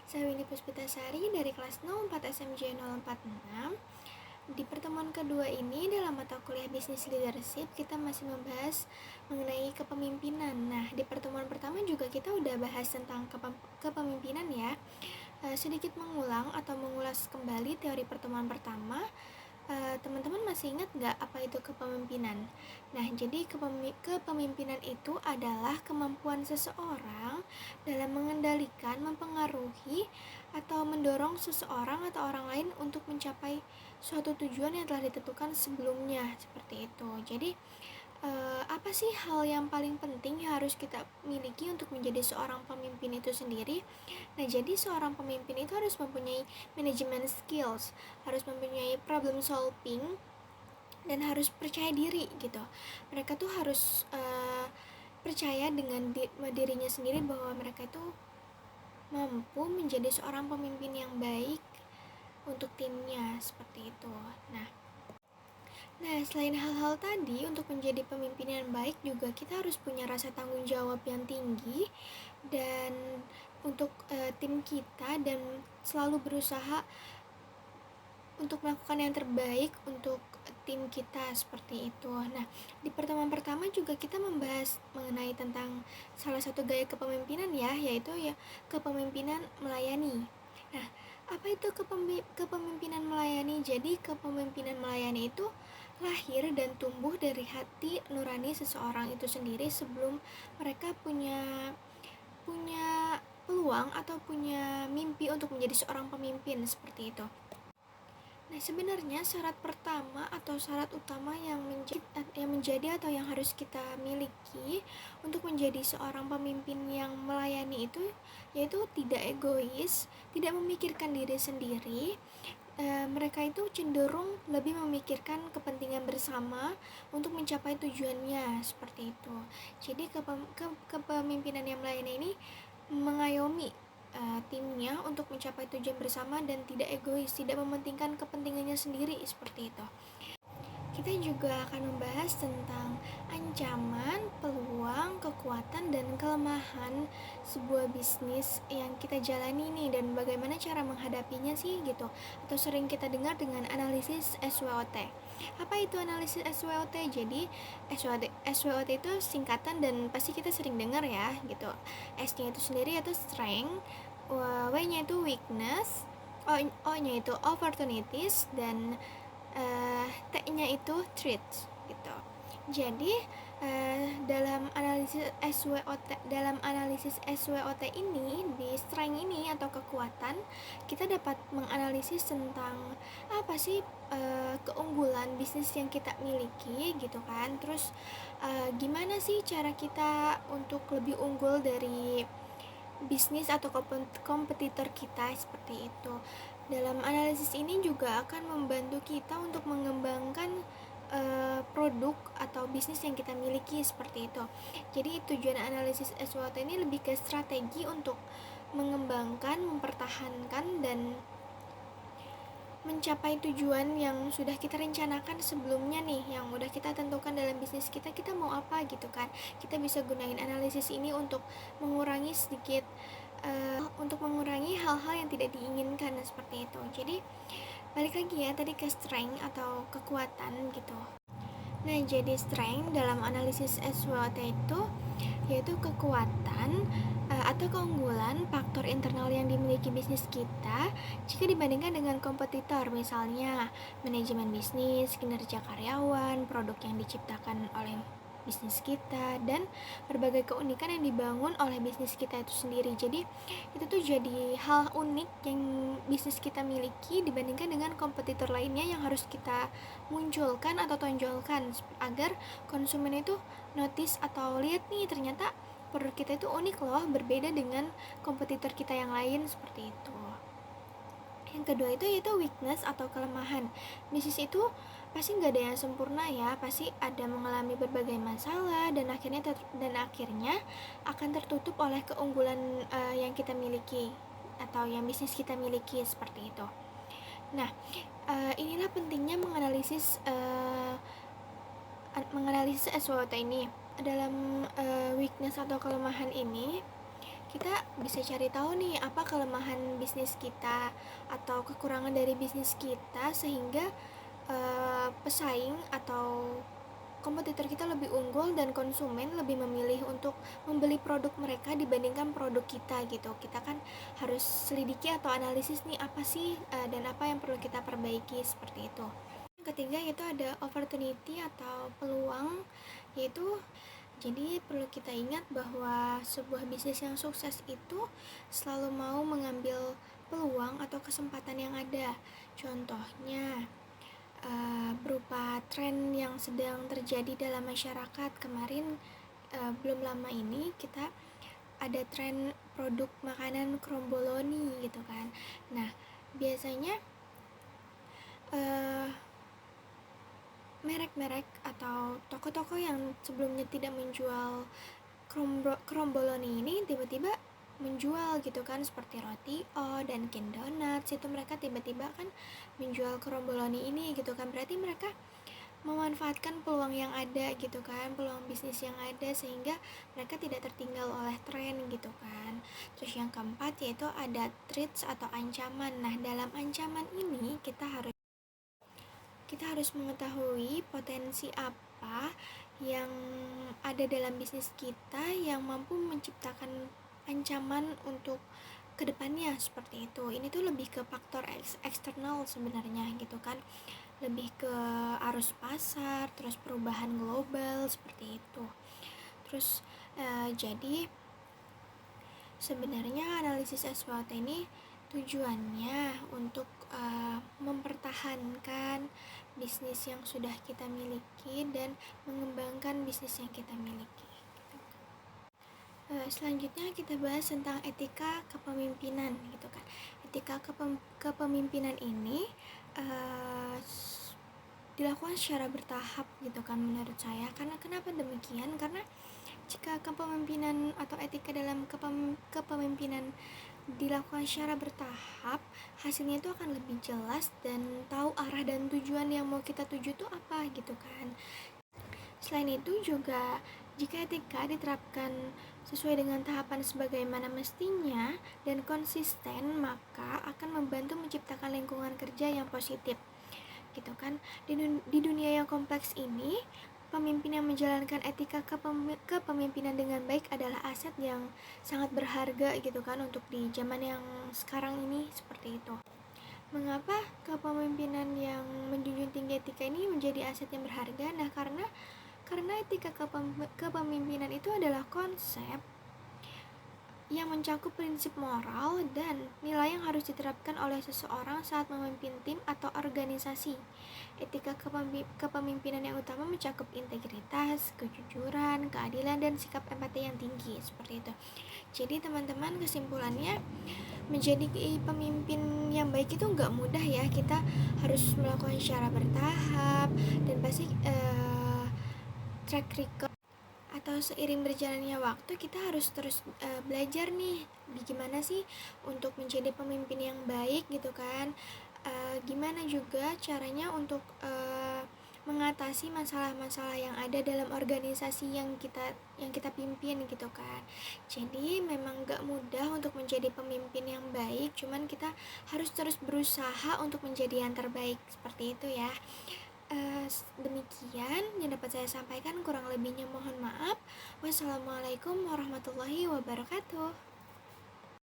saya Winnie Puspitasari dari kelas 04 SMJ 046. Di pertemuan kedua ini dalam mata kuliah Business Leadership kita masih membahas mengenai kepemimpinan. Nah, di pertemuan pertama juga kita udah bahas tentang kepemimpinan ya. Sedikit mengulang atau mengulas kembali teori pertemuan pertama. Teman-teman masih ingat nggak apa itu kepemimpinan? Nah, jadi kepemimpinan itu adalah kemampuan seseorang dalam mengendalikan, mempengaruhi, atau mendorong seseorang atau orang lain untuk mencapai suatu tujuan yang telah ditentukan sebelumnya, seperti itu. Jadi, apa sih hal yang paling penting yang harus kita miliki untuk menjadi seorang pemimpin itu sendiri? Nah, jadi seorang pemimpin itu harus mempunyai management skills, harus mempunyai problem solving, dan harus percaya diri gitu. Mereka tuh harus percaya dengan dirinya sendiri bahwa mereka itu mampu menjadi seorang pemimpin yang baik untuk timnya, seperti itu. Nah, selain hal-hal tadi, untuk menjadi pemimpin yang baik juga kita harus punya rasa tanggung jawab yang tinggi dan untuk tim kita, dan selalu berusaha untuk melakukan yang terbaik untuk tim kita, seperti itu. Nah, di pertemuan pertama juga kita membahas mengenai tentang salah satu gaya kepemimpinan ya, yaitu ya kepemimpinan melayani. Nah, apa itu kepemimpinan melayani? Jadi kepemimpinan melayani itu lahir dan tumbuh dari hati nurani seseorang itu sendiri sebelum mereka punya peluang atau punya mimpi untuk menjadi seorang pemimpin, seperti itu. Nah, sebenarnya syarat pertama atau syarat utama yang menjadi atau yang harus kita miliki untuk menjadi seorang pemimpin yang melayani itu yaitu tidak egois, tidak memikirkan diri sendiri. Mereka itu cenderung lebih memikirkan kepentingan bersama untuk mencapai tujuannya, seperti itu. Jadi kepemimpinan yang melayani ini mengayomi timnya untuk mencapai tujuan bersama dan tidak egois, tidak mementingkan kepentingannya sendiri, seperti itu. Kita juga akan membahas tentang ancaman, peluang, kekuatan, dan kelemahan sebuah bisnis yang kita jalani nih, dan bagaimana cara menghadapinya sih gitu. Atau sering kita dengar dengan analisis SWOT. Apa itu analisis SWOT? Jadi SWOT itu singkatan dan pasti kita sering dengar ya gitu. S-nya itu sendiri yaitu strength, W-nya itu weakness, O-nya itu opportunities, dan T-nya itu threats gitu. Jadi dalam analisis SWOT ini, di strength ini atau kekuatan, kita dapat menganalisis tentang apa sih keunggulan bisnis yang kita miliki gitu kan. Terus gimana sih cara kita untuk lebih unggul dari bisnis atau kompetitor kita, seperti itu. Dalam analisis ini juga akan membantu kita untuk mengembangkan produk atau bisnis yang kita miliki, seperti itu. Jadi tujuan analisis SWOT ini lebih ke strategi untuk mengembangkan, mempertahankan, dan mencapai tujuan yang sudah kita rencanakan sebelumnya nih, yang udah kita tentukan dalam bisnis kita mau apa gitu kan. Kita bisa gunain analisis ini untuk mengurangi sedikit untuk mengurangi hal-hal yang tidak diinginkan, seperti itu. Jadi balik lagi ya tadi ke strength atau kekuatan gitu. Nah, jadi strength dalam analisis SWOT itu yaitu kekuatan atau keunggulan faktor internal yang dimiliki bisnis kita jika dibandingkan dengan kompetitor, misalnya manajemen bisnis, kinerja karyawan, produk yang diciptakan oleh bisnis kita, dan berbagai keunikan yang dibangun oleh bisnis kita itu sendiri. Jadi itu tuh jadi hal unik yang bisnis kita miliki dibandingkan dengan kompetitor lainnya yang harus kita munculkan atau tonjolkan agar konsumen itu notice atau lihat nih, ternyata produk kita itu unik loh, berbeda dengan kompetitor kita yang lain, seperti itu. Yang kedua itu yaitu weakness atau kelemahan. Bisnis itu pasti nggak ada yang sempurna ya, pasti ada mengalami berbagai masalah, dan akhirnya akan tertutup oleh keunggulan yang kita miliki atau yang bisnis kita miliki, seperti itu. Nah, inilah pentingnya menganalisis SWOT ini. Dalam weakness atau kelemahan ini kita bisa cari tahu nih apa kelemahan bisnis kita atau kekurangan dari bisnis kita, sehingga pesaing atau kompetitor kita lebih unggul dan konsumen lebih memilih untuk membeli produk mereka dibandingkan produk kita gitu. Kita kan harus selidiki atau analisis nih apa sih dan apa yang perlu kita perbaiki, seperti itu. Yang ketiga yaitu ada opportunity atau peluang, yaitu jadi perlu kita ingat bahwa sebuah bisnis yang sukses itu selalu mau mengambil peluang atau kesempatan yang ada. Contohnya berupa tren yang sedang terjadi dalam masyarakat. Kemarin belum lama ini kita ada tren produk makanan kromboloni gitu kan. Nah, biasanya merek-merek atau toko-toko yang sebelumnya tidak menjual kromboloni ini tiba-tiba menjual gitu kan, seperti roti dan Dunkin Donuts itu mereka tiba-tiba kan menjual kromboloni ini gitu kan. Berarti mereka memanfaatkan peluang yang ada gitu kan, peluang bisnis yang ada, sehingga mereka tidak tertinggal oleh tren gitu kan. Terus yang keempat yaitu ada threats atau ancaman. Nah, dalam ancaman ini kita harus mengetahui potensi apa yang ada dalam bisnis kita yang mampu menciptakan ancaman untuk kedepannya, seperti itu. Ini tuh lebih ke faktor eksternal sebenarnya gitu kan, lebih ke arus pasar, terus perubahan global, seperti itu. Terus jadi sebenarnya analisis SWOT ini tujuannya untuk mempertahankan bisnis yang sudah kita miliki dan mengembangkan bisnis yang kita miliki. Selanjutnya kita bahas tentang etika kepemimpinan gitu kan. Etika kepemimpinan ini dilakukan secara bertahap gitu kan menurut saya. Karena kenapa demikian? Karena jika kepemimpinan atau etika dalam kepemimpinan dilakukan secara bertahap, hasilnya itu akan lebih jelas dan tahu arah dan tujuan yang mau kita tuju itu apa gitu kan. Selain itu juga jika etika diterapkan sesuai dengan tahapan sebagaimana mestinya dan konsisten, maka akan membantu menciptakan lingkungan kerja yang positif gitu kan. Di dunia yang kompleks ini, pemimpin yang menjalankan etika kepemimpinan dengan baik adalah aset yang sangat berharga gitu kan untuk di zaman yang sekarang ini, seperti itu. Mengapa kepemimpinan yang menjunjung tinggi etika ini menjadi aset yang berharga? Nah, karena etika kepemimpinan itu adalah konsep yang mencakup prinsip moral dan nilai yang harus diterapkan oleh seseorang saat memimpin tim atau organisasi. Etika kepemimpinan yang utama mencakup integritas, kejujuran, keadilan, dan sikap empati yang tinggi, seperti itu. Jadi teman-teman, kesimpulannya, menjadi pemimpin yang baik itu nggak mudah ya. Kita harus melakukan secara bertahap dan pasti track record atau seiring berjalannya waktu kita harus terus belajar nih gimana sih untuk menjadi pemimpin yang baik gitu kan. Gimana juga caranya untuk mengatasi masalah-masalah yang ada dalam organisasi yang kita pimpin gitu kan. Jadi memang gak mudah untuk menjadi pemimpin yang baik, cuman kita harus terus berusaha untuk menjadi yang terbaik, seperti itu ya. Demikian yang dapat saya sampaikan, kurang lebihnya mohon maaf. Wassalamualaikum warahmatullahi wabarakatuh.